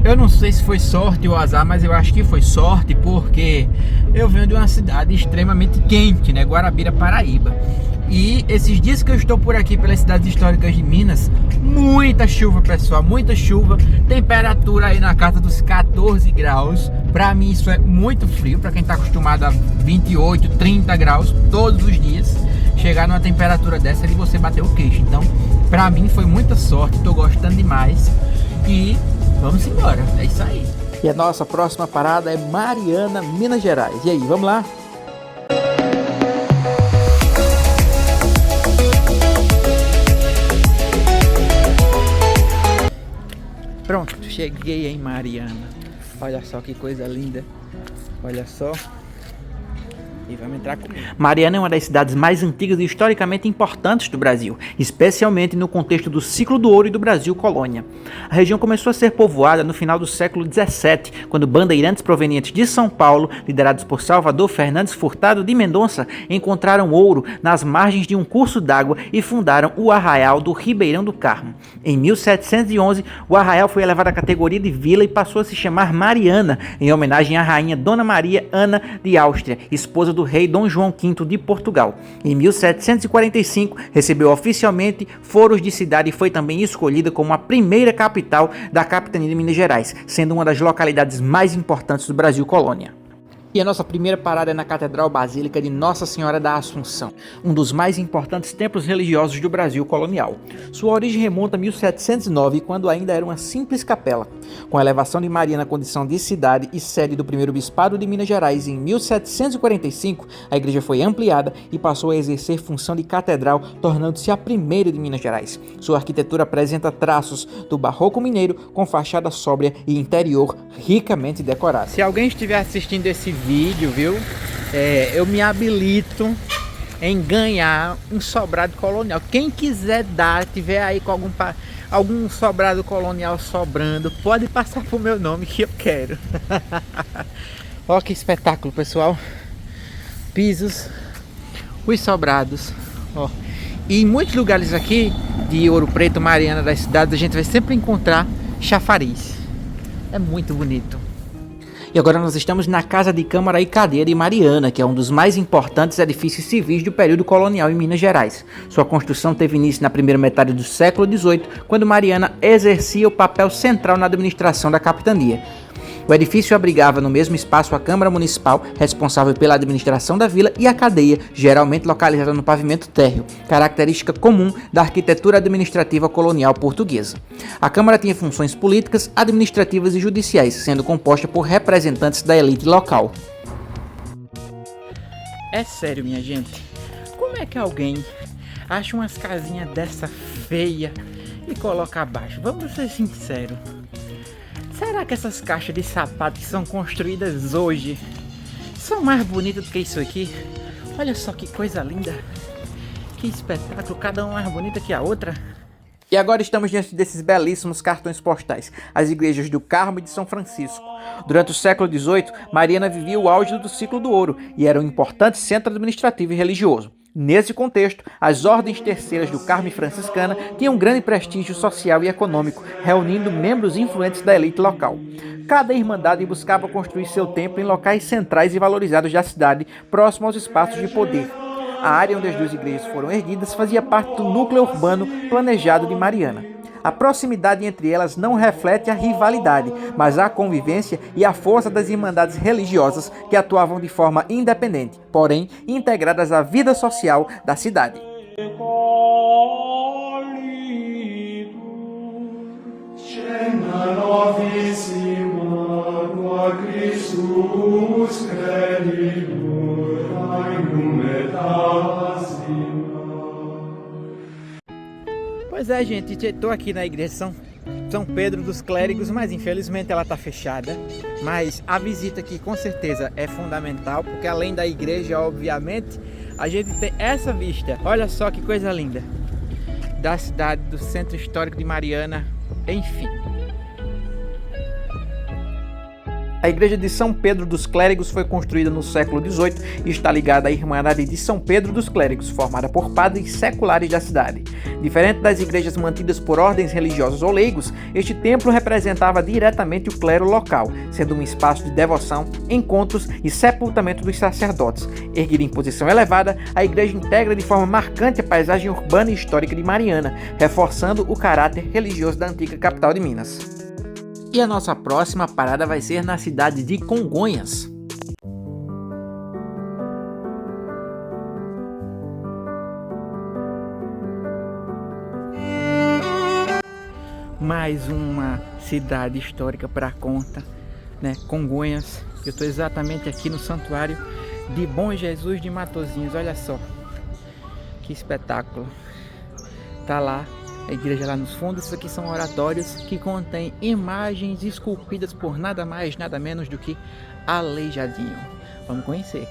Eu não sei se foi sorte ou azar, mas eu acho que foi sorte, porque eu venho de uma cidade extremamente quente, né? Guarabira, Paraíba. E esses dias que eu estou por aqui pelas cidades históricas de Minas, muita chuva, pessoal, muita chuva. Temperatura aí na casa dos 14 graus. Pra mim isso é muito frio, pra quem tá acostumado a 28, 30 graus todos os dias. Chegar numa temperatura dessa é de você bater o queixo. Então, pra mim foi muita sorte, tô gostando demais. E vamos embora, é isso aí. E a nossa próxima parada é Mariana, Minas Gerais. E aí, vamos lá? Pronto, cheguei em Mariana. Olha só que coisa linda. Olha só. E vamos entrar comigo. Mariana é uma das cidades mais antigas e historicamente importantes do Brasil, especialmente no contexto do ciclo do ouro e do Brasil colônia. A região começou a ser povoada no final do século XVII, quando bandeirantes provenientes de São Paulo, liderados por Salvador Fernandes Furtado de Mendonça, encontraram ouro nas margens de um curso d'água e fundaram o Arraial do Ribeirão do Carmo. Em 1711, o arraial foi elevado à categoria de vila e passou a se chamar Mariana, em homenagem à rainha Dona Maria Ana de Áustria, esposa do rei Dom João V de Portugal. Em 1745, recebeu oficialmente foros de cidade e foi também escolhida como a primeira capital da capitania de Minas Gerais, sendo uma das localidades mais importantes do Brasil colônia. E a nossa primeira parada é na Catedral Basílica de Nossa Senhora da Assunção, um dos mais importantes templos religiosos do Brasil colonial. Sua origem remonta a 1709, quando ainda era uma simples capela. Com a elevação de Mariana à condição de cidade e sede do primeiro bispado de Minas Gerais em 1745, a igreja foi ampliada e passou a exercer função de catedral, tornando-se a primeira de Minas Gerais. Sua arquitetura apresenta traços do barroco mineiro, com fachada sóbria e interior ricamente decorado. Se alguém estiver assistindo esse vídeo, viu? Eu me habilito em ganhar um sobrado colonial. Quem quiser dar, tiver aí com algum sobrado colonial sobrando, pode passar pro meu nome que eu quero. Olha que espetáculo, pessoal. Pisos, os sobrados. Ó. E em muitos lugares aqui de Ouro Preto, Mariana, das cidades, a gente vai sempre encontrar chafariz. É muito bonito. E agora nós estamos na Casa de Câmara e Cadeia de Mariana, que é um dos mais importantes edifícios civis do período colonial em Minas Gerais. Sua construção teve início na primeira metade do século XVIII, quando Mariana exercia o papel central na administração da capitania. O edifício abrigava no mesmo espaço a Câmara Municipal, responsável pela administração da vila, e a cadeia, geralmente localizada no pavimento térreo, característica comum da arquitetura administrativa colonial portuguesa. A Câmara tinha funções políticas, administrativas e judiciais, sendo composta por representantes da elite local. É sério, minha gente, como é que alguém acha umas casinhas dessa feia e coloca abaixo? Vamos ser sinceros. Será que essas caixas de sapato que são construídas hoje são mais bonitas do que isso aqui? Olha só que coisa linda. Que espetáculo, cada uma mais bonita que a outra. E agora estamos diante desses belíssimos cartões postais, as igrejas do Carmo e de São Francisco. Durante o século XVIII, Mariana vivia o auge do ciclo do ouro e era um importante centro administrativo e religioso. Nesse contexto, as ordens terceiras do Carmo e Franciscana tinham um grande prestígio social e econômico, reunindo membros influentes da elite local. Cada irmandade buscava construir seu templo em locais centrais e valorizados da cidade, próximo aos espaços de poder. A área onde as duas igrejas foram erguidas fazia parte do núcleo urbano planejado de Mariana. A proximidade entre elas não reflete a rivalidade, mas a convivência e a força das irmandades religiosas que atuavam de forma independente, porém integradas à vida social da cidade. Pois é, gente, estou aqui na igreja São Pedro dos Clérigos, mas infelizmente ela está fechada. Mas a visita aqui com certeza é fundamental, porque além da igreja, obviamente, a gente tem essa vista. Olha só que coisa linda da cidade, do centro histórico de Mariana, enfim. A igreja de São Pedro dos Clérigos foi construída no século XVIII e está ligada à Irmandade de São Pedro dos Clérigos, formada por padres seculares da cidade. Diferente das igrejas mantidas por ordens religiosas ou leigos, este templo representava diretamente o clero local, sendo um espaço de devoção, encontros e sepultamento dos sacerdotes. Erguida em posição elevada, a igreja integra de forma marcante a paisagem urbana e histórica de Mariana, reforçando o caráter religioso da antiga capital de Minas. E a nossa próxima parada vai ser na cidade de Congonhas. Mais uma cidade histórica para conta, né? Congonhas. Eu estou exatamente aqui no santuário de Bom Jesus de Matozinhos. Olha só que espetáculo. Tá lá a igreja lá nos fundos. Isso aqui são oratórios que contêm imagens esculpidas por nada mais, nada menos do que Aleijadinho. Vamos conhecer.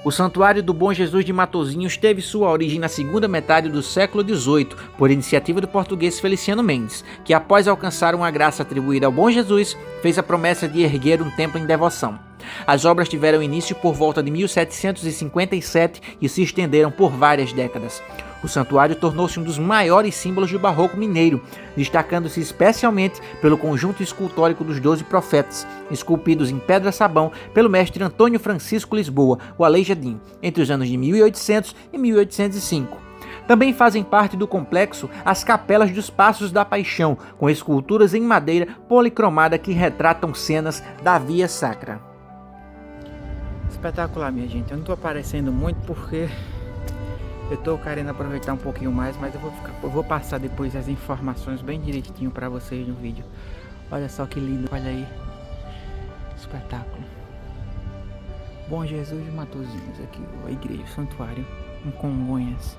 O Santuário do Bom Jesus de Matozinhos teve sua origem na segunda metade do século XVIII, por iniciativa do português Feliciano Mendes, que após alcançar uma graça atribuída ao Bom Jesus, fez a promessa de erguer um templo em devoção. As obras tiveram início por volta de 1757 e se estenderam por várias décadas. O santuário tornou-se um dos maiores símbolos do barroco mineiro, destacando-se especialmente pelo conjunto escultórico dos 12 profetas, esculpidos em pedra-sabão pelo mestre Antônio Francisco Lisboa, o Aleijadinho, entre os anos de 1800 e 1805. Também fazem parte do complexo as capelas dos Passos da Paixão, com esculturas em madeira policromada que retratam cenas da Via Sacra. Espetacular, minha gente. Eu não estou aparecendo muito porque eu tô querendo aproveitar um pouquinho mais, mas eu vou passar depois as informações bem direitinho para vocês no vídeo. Olha só que lindo, olha aí. Espetáculo. Bom Jesus de Matozinhos, aqui a igreja, o santuário, em Congonhas.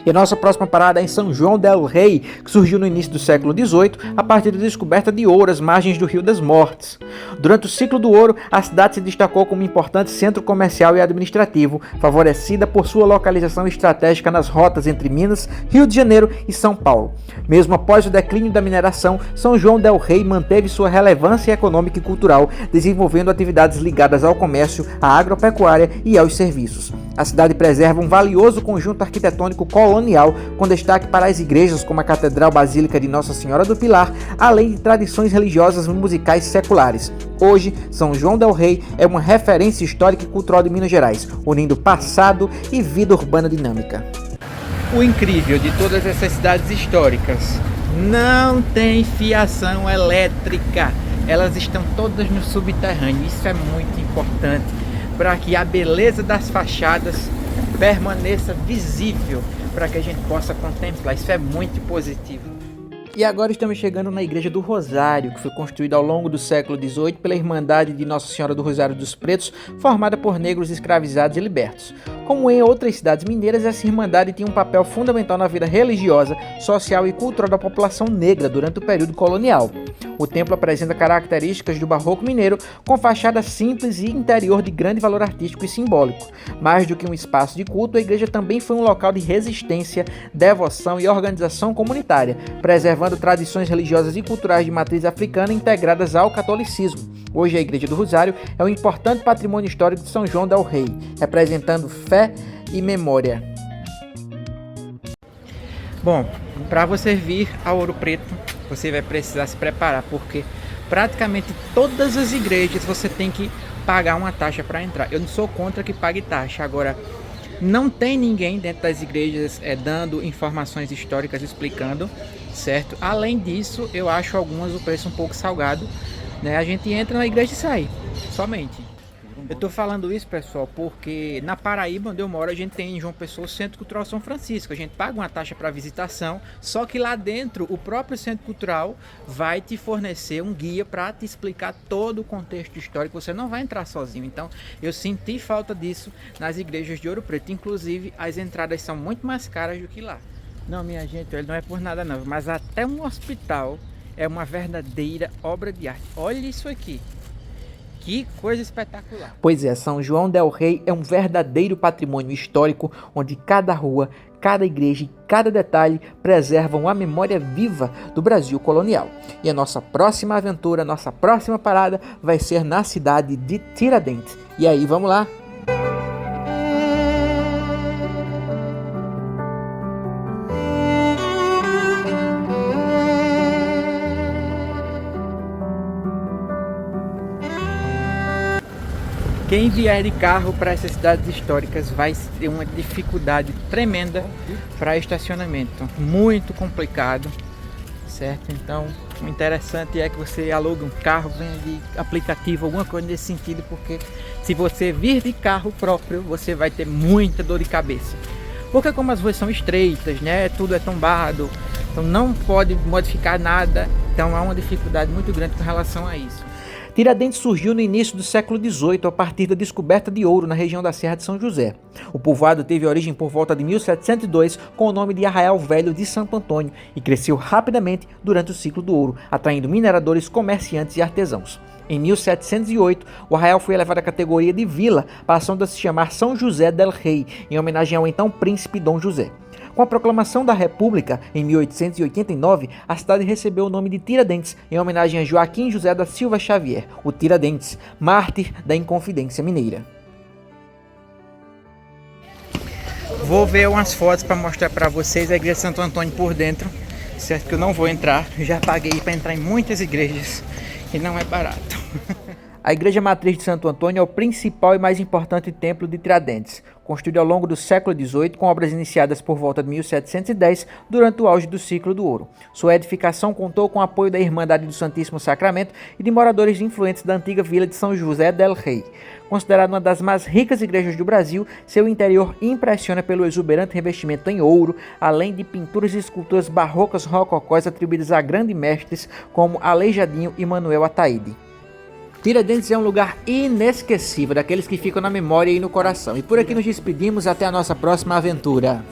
E a nossa próxima parada é em São João del Rei, que surgiu no início do século XVIII, a partir da descoberta de ouro às margens do Rio das Mortes. Durante o ciclo do ouro, a cidade se destacou como importante centro comercial e administrativo, favorecida por sua localização estratégica nas rotas entre Minas, Rio de Janeiro e São Paulo. Mesmo após o declínio da mineração, São João del Rei manteve sua relevância econômica e cultural, desenvolvendo atividades ligadas ao comércio, à agropecuária e aos serviços. A cidade preserva um valioso conjunto arquitetônico colonial, com destaque para as igrejas como a Catedral Basílica de Nossa Senhora do Pilar, além de tradições religiosas e musicais seculares. Hoje, São João del Rei é uma referência histórica e cultural de Minas Gerais, unindo passado e vida urbana dinâmica. O incrível de todas essas cidades históricas, não tem fiação elétrica, elas estão todas no subterrâneo. Isso é muito importante para que a beleza das fachadas permaneça visível, para que a gente possa contemplar. Isso é muito positivo. E agora estamos chegando na Igreja do Rosário, que foi construída ao longo do século XVIII pela Irmandade de Nossa Senhora do Rosário dos Pretos, formada por negros escravizados e libertos. Como em outras cidades mineiras, essa Irmandade tinha um papel fundamental na vida religiosa, social e cultural da população negra durante o período colonial. O templo apresenta características do barroco mineiro, com fachada simples e interior de grande valor artístico e simbólico. Mais do que um espaço de culto, a igreja também foi um local de resistência, devoção e organização comunitária, preservando tradições religiosas e culturais de matriz africana integradas ao catolicismo. Hoje a Igreja do Rosário é um importante patrimônio histórico de São João del Rei, representando fé e memória. Bom, para você vir a Ouro Preto, você vai precisar se preparar, porque praticamente todas as igrejas você tem que pagar uma taxa para entrar. Eu não sou contra que pague taxa, agora não tem ninguém dentro das igrejas dando informações históricas, explicando, certo? Além disso, eu acho algumas o preço um pouco salgado, né? A gente entra na igreja e sai, somente. Eu tô falando isso, pessoal, porque na Paraíba, onde eu moro, a gente tem em João Pessoa o Centro Cultural São Francisco. A gente paga uma taxa para visitação, só que lá dentro o próprio Centro Cultural vai te fornecer um guia para te explicar todo o contexto histórico. Você não vai entrar sozinho. Então, eu senti falta disso nas igrejas de Ouro Preto. Inclusive, as entradas são muito mais caras do que lá. Não, minha gente, ele não é por nada não, mas até um hospital é uma verdadeira obra de arte. Olha isso aqui. Que coisa espetacular. Pois é, São João del Rei é um verdadeiro patrimônio histórico, onde cada rua, cada igreja e cada detalhe preservam a memória viva do Brasil colonial. E a nossa próxima aventura, nossa próxima parada vai ser na cidade de Tiradentes. E aí, vamos lá? Quem vier de carro para essas cidades históricas vai ter uma dificuldade tremenda para estacionamento, muito complicado, certo? Então, o interessante é que você aluga um carro, venha de aplicativo, alguma coisa nesse sentido, porque se você vir de carro próprio, você vai ter muita dor de cabeça. Porque como as ruas são estreitas, né, tudo é tombado, então não pode modificar nada, então há uma dificuldade muito grande com relação a isso. Tiradentes surgiu no início do século XVIII a partir da descoberta de ouro na região da Serra de São José. O povoado teve origem por volta de 1702 com o nome de Arraial Velho de Santo Antônio e cresceu rapidamente durante o ciclo do ouro, atraindo mineradores, comerciantes e artesãos. Em 1708, o arraial foi elevado à categoria de vila, passando a se chamar São José del Rei, em homenagem ao então príncipe Dom José. Com a proclamação da República, em 1889, a cidade recebeu o nome de Tiradentes, em homenagem a Joaquim José da Silva Xavier, o Tiradentes, mártir da Inconfidência Mineira. Vou ver umas fotos para mostrar para vocês a igreja de Santo Antônio por dentro, certo que eu não vou entrar, já paguei para entrar em muitas igrejas e não é barato. A Igreja Matriz de Santo Antônio é o principal e mais importante templo de Tiradentes, construído ao longo do século XVIII com obras iniciadas por volta de 1710, durante o auge do ciclo do ouro. Sua edificação contou com o apoio da Irmandade do Santíssimo Sacramento e de moradores influentes da antiga vila de São José del Rei. Considerada uma das mais ricas igrejas do Brasil, seu interior impressiona pelo exuberante revestimento em ouro, além de pinturas e esculturas barrocas rococós atribuídas a grandes mestres como Aleijadinho e Manuel Ataíde. Tiradentes é um lugar inesquecível, daqueles que ficam na memória e no coração. E por aqui nos despedimos, até a nossa próxima aventura.